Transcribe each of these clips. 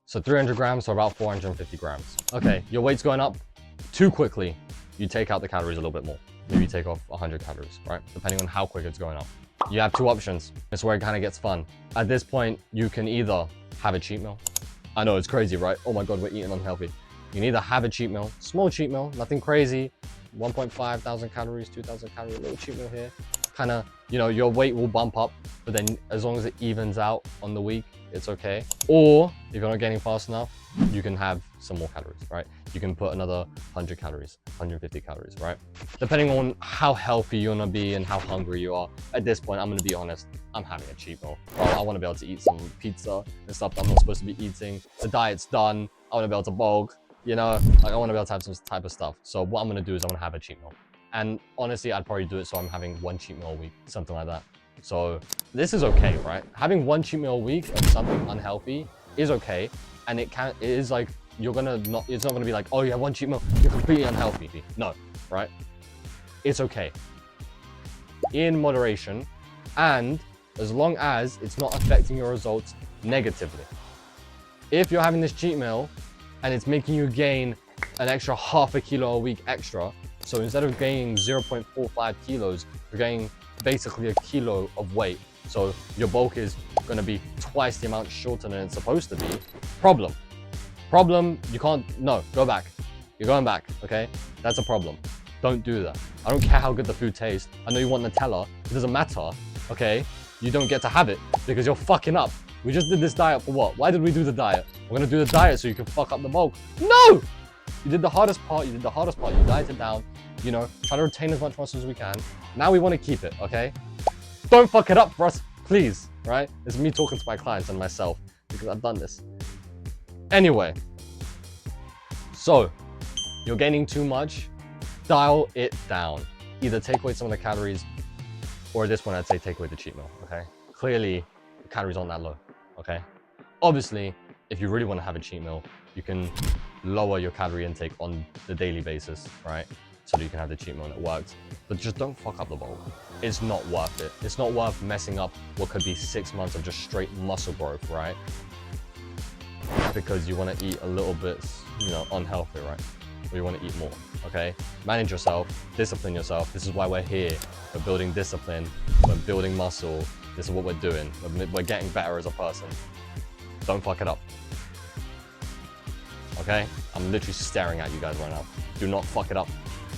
So 300 grams, so about 450 grams. Okay, your weight's going up too quickly. You take out the calories a little bit more. Maybe you take off 100 calories, right? Depending on how quick it's going up. You have two options. It's where it kind of gets fun. At this point, you can either have a cheat meal. I know it's crazy, right? Oh my God, we're eating unhealthy. You can either have a cheat meal, small cheat meal, nothing crazy, 1.5 thousand calories, 2,000 calories, little cheat meal here. Kind of, you know, your weight will bump up, but then as long as it evens out on the week, it's okay. Or if you're not getting fast enough, you can have some more calories, right? You can put another 100 calories, 150 calories, right? Depending on how healthy you want to be and how hungry you are. At this point, I'm going to be honest, I'm having a cheat meal. Bro, I want to be able to eat some pizza and stuff that I'm not supposed to be eating. The diet's done. I want to be able to bulk, you know, like I want to be able to have some type of stuff. So what I'm going to do is I'm going to have a cheat meal. And honestly, I'd probably do it so I'm having one cheat meal a week, something like that. So this is okay, right? Having one cheat meal a week of something unhealthy is okay. And it is like, it's not gonna be like, oh, you have one cheat meal, you're completely unhealthy. No, right? It's okay. In moderation, and as long as it's not affecting your results negatively. If you're having this cheat meal and it's making you gain an extra half a kilo a week extra, so instead of gaining 0.45 kilos, you're gaining basically a kilo of weight. So your bulk is gonna be twice the amount shorter than it's supposed to be. Problem, you can't, no, go back. You're going back, okay? That's a problem. Don't do that. I don't care how good the food tastes. I know you want Nutella, it doesn't matter, okay? You don't get to have it because you're fucking up. We just did this diet for what? Why did we do the diet? We're gonna do the diet so you can fuck up the bulk. No! You did the hardest part, you dieted down, you know, try to retain as much muscle as we can. Now we wanna keep it, okay? Don't fuck it up for us, please, right? It's me talking to my clients and myself because I've done this. Anyway, so you're gaining too much, dial it down. Either take away some of the calories, or at this point I'd say take away the cheat meal, okay? Clearly, the calories aren't that low, okay? Obviously, if you really want to have a cheat meal, you can lower your calorie intake on the daily basis, right? So that you can have the cheat meal and it works. But just don't fuck up the bulk. It's not worth it. It's not worth messing up what could be 6 months of just straight muscle growth, right? Because you want to eat a little bit, you know, unhealthy, right? Or you want to eat more, okay? Manage yourself, discipline yourself. This is why we're here. We're building discipline, we're building muscle. This is what we're doing. We're getting better as a person. Don't fuck it up, okay? I'm literally staring at you guys right now. Do not fuck it up.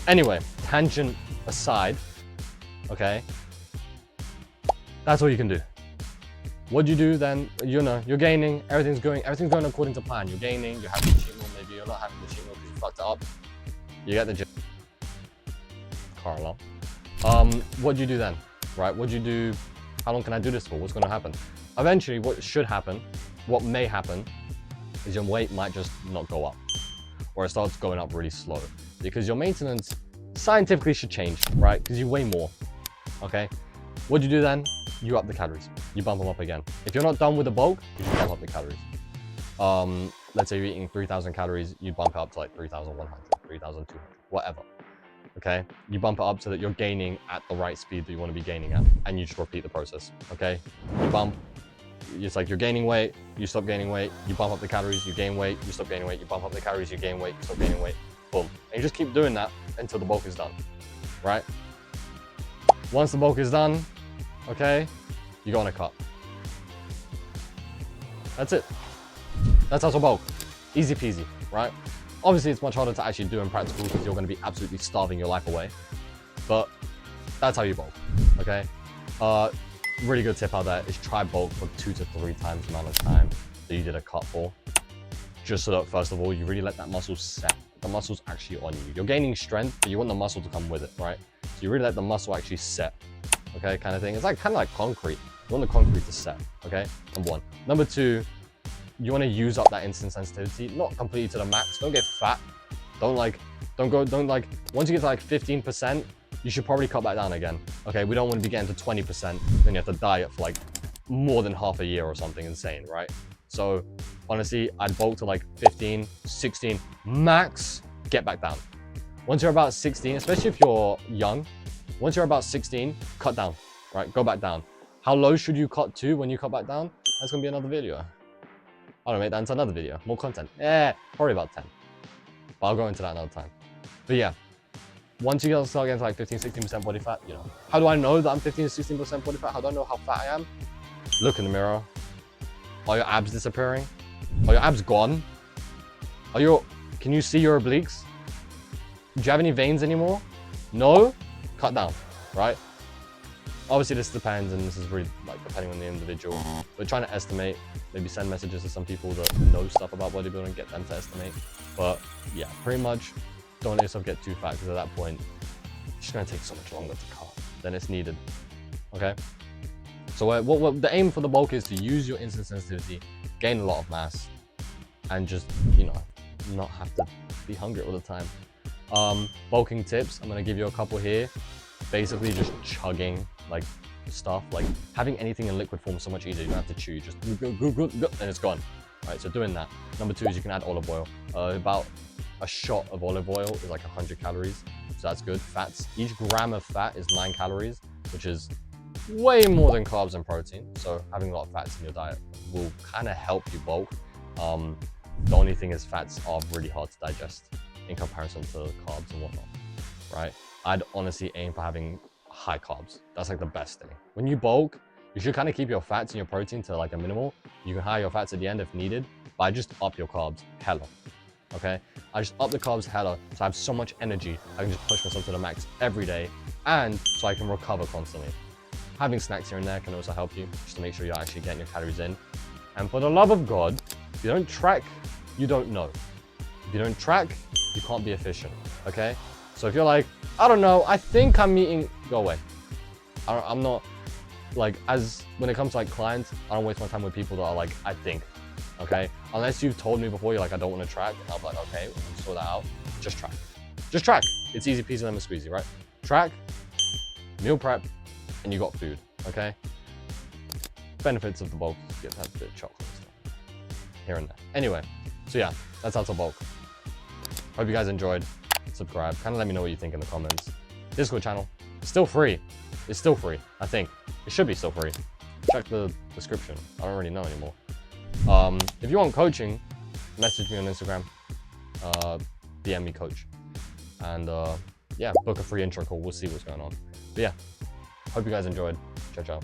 Anyway, tangent aside, okay? That's all you can do. What do you do then? You know, you're gaining, everything's going according to plan. You're gaining, you're having the cheat meal, maybe you're not having the cheat meal because you fucked it up. You get the gym. Car alarm. What do you do then? Right, what do you do? How long can I do this for? What's gonna happen? Eventually, what should happen, what may happen, is your weight might just not go up. Or it starts going up really slow. Because your maintenance scientifically should change, right? Because you weigh more, okay? What do you do then? You up the calories. You bump them up again. If you're not done with the bulk, you should bump up the calories. Let's say you're eating 3,000 calories, you bump it up to like 3,100, 3,200, whatever, okay? You bump it up so that you're gaining at the right speed that you want to be gaining at, and you just repeat the process, okay? You bump, it's like you're gaining weight, you stop gaining weight, you bump up the calories, you gain weight, you stop gaining weight, you bump up the calories, you gain weight, you stop gaining weight, boom. And you just keep doing that until the bulk is done, right? Once the bulk is done, okay, you go on a cut. That's it. That's how to bulk. Easy peasy, right? Obviously, it's much harder to actually do in practical because you're going to be absolutely starving your life away. But that's how you bulk, okay? Really good tip out there is try bulk for 2 to 3 times the amount of time that you did a cut for. Just so that, first of all, you really let that muscle set. The muscle's actually on you. You're gaining strength, but you want the muscle to come with it, right? So you really let the muscle actually set, okay, kind of thing. It's like kind of like concrete. You want the concrete to set, okay? Number 1. Number 2, you want to use up that insulin sensitivity, not completely to the max. Don't get fat. Don't like, once you get to like 15%, you should probably cut back down again. Okay, we don't want to be getting to 20%, then you have to diet for like more than half a year or something insane, right? So honestly, I'd bulk to like 15, 16, max, get back down. Once you're about 16, especially if you're young, once you're about 16, cut down, right? Go back down. How low should you cut to when you cut back down? That's gonna be another video. I don't know, make that into another video. More content. Yeah, probably about 10. But I'll go into that another time. But yeah, once you start getting to like 15-16% body fat, you know. How do I know that I'm 15-16% body fat? How do I know how fat I am? Look in the mirror. Are your abs disappearing? Are your abs gone? Can you see your obliques? Do you have any veins anymore? No? Cut down, right? Obviously this depends, and this is really like depending on the individual. We're trying to estimate, maybe send messages to some people that know stuff about bodybuilding and get them to estimate. But yeah, pretty much don't let yourself get too fat, because at that point, it's just gonna take so much longer to cut than it's needed, okay? So what the aim for the bulk is to use your insulin sensitivity, gain a lot of mass, and just, you know, not have to be hungry all the time. Bulking tips, I'm gonna give you a couple here. Basically just chugging like stuff, like having anything in liquid form is so much easier. You don't have to chew, just go, and it's gone. Right, so doing that. Number 2 is you can add olive oil. About a shot of olive oil is like 100 calories, so that's good. Fats, each gram of fat is 9 calories, which is way more than carbs and protein. So having a lot of fats in your diet will kind of help you bulk. The only thing is fats are really hard to digest in comparison to carbs and whatnot, right? I'd honestly aim for having high carbs. That's like the best thing. When you bulk, you should kind of keep your fats and your protein to like a minimal. You can high your fats at the end if needed, but I just up your carbs hella, okay? I just up the carbs hella, so I have so much energy. I can just push myself to the max every day, and so I can recover constantly. Having snacks here and there can also help you, just to make sure you're actually getting your calories in. And for the love of God, if you don't track, you don't know. If you don't track, you can't be efficient, okay? So if you're like, I don't know, I think I'm eating, go away. I'm not, like, when it comes to like clients, I don't waste my time with people that are like, I think, okay? Unless you've told me before, you're like, I don't want to track, and I'm like, okay, we'll sort that out. Just track. Just track. It's easy peasy lemon squeezy, right? Track, meal prep, and you got food, okay? Benefits of the bulk, you get to have a bit of chocolate and stuff here and there. Anyway, so yeah, that's how to bulk. Hope you guys enjoyed. Subscribe, kind of let me know what you think in the comments. Discord channel, still free. It's still free, I think. It should be still free. Check the description. I don't really know anymore. If you want coaching, message me on Instagram. DM me coach. And yeah, book a free intro call. We'll see what's going on. But yeah, hope you guys enjoyed. Ciao, ciao.